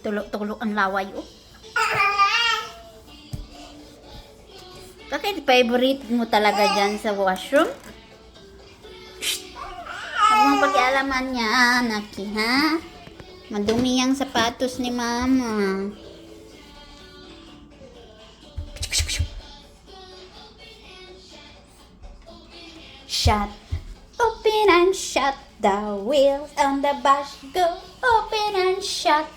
Tulo-tulo ang laway, oh. Bakit favorite mo talaga dyan sa washroom? Huwag mong pakialaman niya, Naki, ha? Madumi ang sapatos ni Mama. Shut, open and shut the wheels on the bus. Go, open and shut.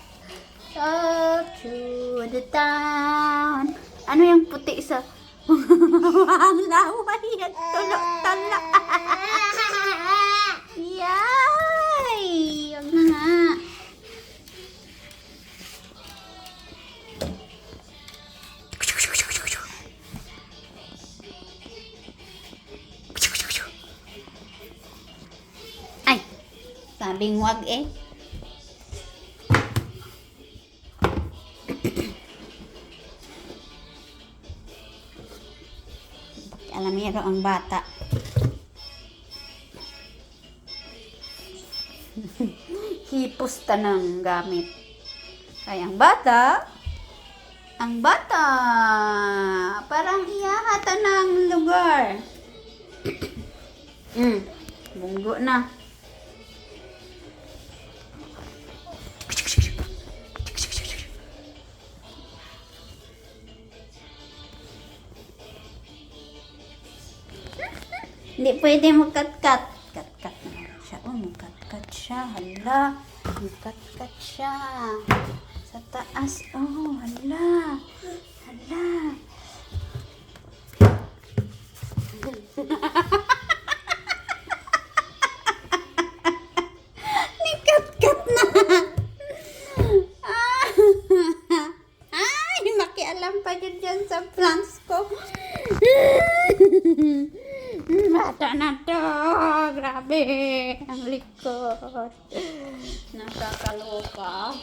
All through the town. Ano yung puti sa... ang laway yan. Tulok-tulok. Yay! Yun na nga. Ay! Sabing wag eh. Alamero ang bata. Hipos tanang gamit. Kaya ang bata, parang iyahata ng lugar. Bunggo na. Hindi pwede magkat-kat. Kat-kat na siya. Oh, magkat-kat siya. Hala. Magkat-kat siya. Sa taas. Oh, hala. Hala. Nikat-kat na. Ay, makialam pa dyan sa plants ko. Bata na to. Grabe. Ang likod. Nakakaloka.